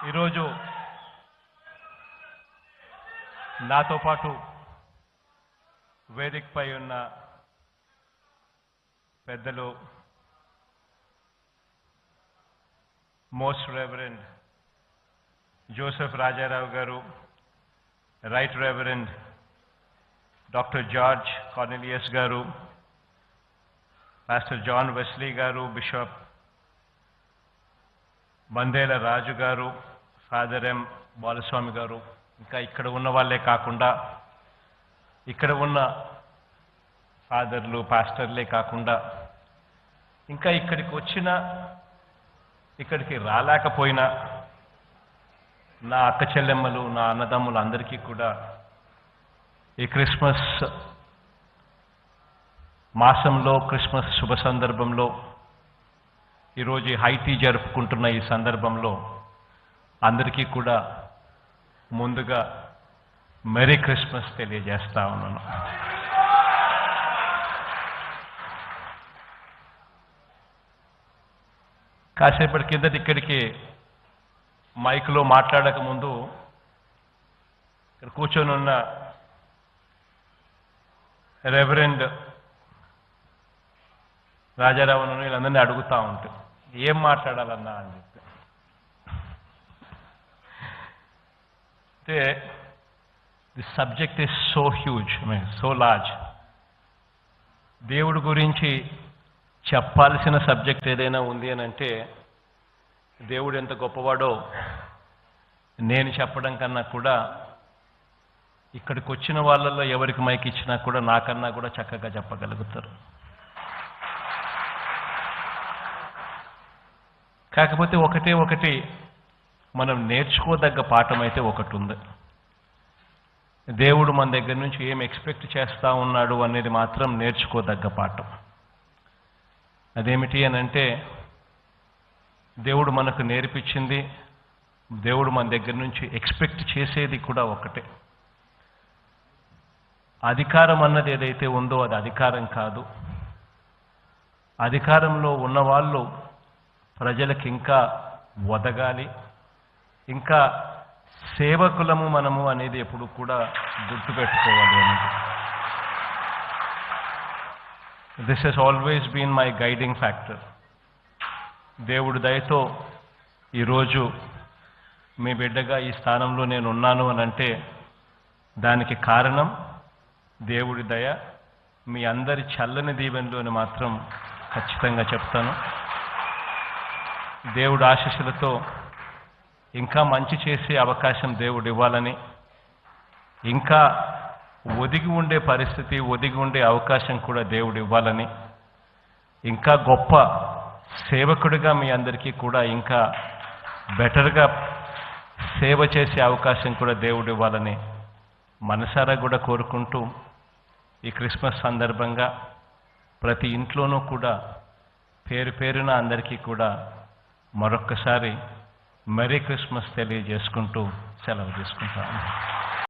ఈరోజు నాతో పాటు వేదికపై ఉన్న పెద్దలు మోస్ట్ రెవరెండ్ జోసెఫ్ రాజారావు గారు, right reverend doctor George Cornelius గారు, పాస్టర్ జాన్ వెస్లీ గారు, బిషప్ బందేల రాజు గారు, ఫాదర్ ఎం బాలస్వామి గారు, ఇంకా ఇక్కడ ఉన్న వాళ్ళే కాకుండా ఇక్కడ ఉన్న ఫాదర్లు పాస్టర్లే కాకుండా ఇంకా ఇక్కడికి రాలేకపోయినా నా అక్క చెల్లెమ్మలు, నా అన్నదమ్ములు అందరికీ కూడా ఈ క్రిస్మస్ మాసంలో, క్రిస్మస్ శుభ సందర్భంలో, ఈరోజు హైటీ జరుపుకుంటున్న ఈ సందర్భంలో అందరికీ కూడా ముందుగా మెరీ క్రిస్మస్ తెలియజేస్తా ఉన్నాను. కాసేపటి కిందటి ఇక్కడికి మైక్లో మాట్లాడక ముందు ఇక్కడ కూర్చొని ఉన్న రెవరెండ్ రాజారావును వీళ్ళందరినీ అడుగుతూ ఉంటే ఏం మాట్లాడాలన్నా అని చెప్పి, అంటే the subject is so huge, so large. దేవుడి గురించి చెప్పాల్సిన సబ్జెక్ట్ ఏదైనా ఉంది అని అంటే దేవుడు ఎంత గొప్పవాడో నేను చెప్పడం కన్నా కూడా ఇక్కడికి వచ్చిన వాళ్ళల్లో ఎవరికి మైక్ ఇచ్చినా కూడా నాకన్నా కూడా చక్కగా చెప్పగలుగుతారు. కాకపోతే ఒకటి మనం నేర్చుకోదగ్గ పాఠం అయితే ఒకటి ఉంది. దేవుడు మన దగ్గర నుంచి ఏం ఎక్స్పెక్ట్ చేస్తూ ఉన్నాడు అనేది మాత్రం నేర్చుకోదగ్గ పాఠం. అదేమిటి అని అంటే దేవుడు మనకు నేర్పించింది, దేవుడు మన దగ్గర నుంచి ఎక్స్పెక్ట్ చేసేది కూడా ఒకటే. అధికారం అన్నది ఏదైతే ఉందో అది అధికారం కాదు. అధికారంలో ఉన్నవాళ్ళు ప్రజలకు ఇంకా ఒదగాలి, ఇంకా సేవకులము మనము అనేది ఎప్పుడు కూడా గుర్తుపెట్టుకోవాలి అనేది. This has always been my guiding factor. దేవుడి దయతో ఈరోజు మీ బిడ్డగా ఈ స్థానంలో నేను ఉన్నాను అని అంటే దానికి కారణం దేవుడి దయ, మీ అందరి చల్లని దీవెనలు అని మాత్రం ఖచ్చితంగా చెప్తాను. దేవుడి ఆశీస్సులతో ఇంకా మంచి చేసే అవకాశం దేవుడు ఇవ్వాలని, ఇంకా ఒదిగి ఉండే పరిస్థితి, ఒదిగి ఉండే అవకాశం కూడా దేవుడు ఇవ్వాలని, ఇంకా గొప్ప సేవకుడిగా మీ అందరికీ కూడా ఇంకా బెటర్గా సేవ చేసే అవకాశం కూడా దేవుడు ఇవ్వాలని మనసారా కూడా కోరుకుంటూ ఈ క్రిస్మస్ సందర్భంగా ప్రతి ఇంట్లోనూ కూడా పేరు పేరున అందరికీ కూడా మరొక్కసారి మెరీ క్రిస్మస్ తెలియజేసుకుంటూ సెలవు తీసుకుంటాను.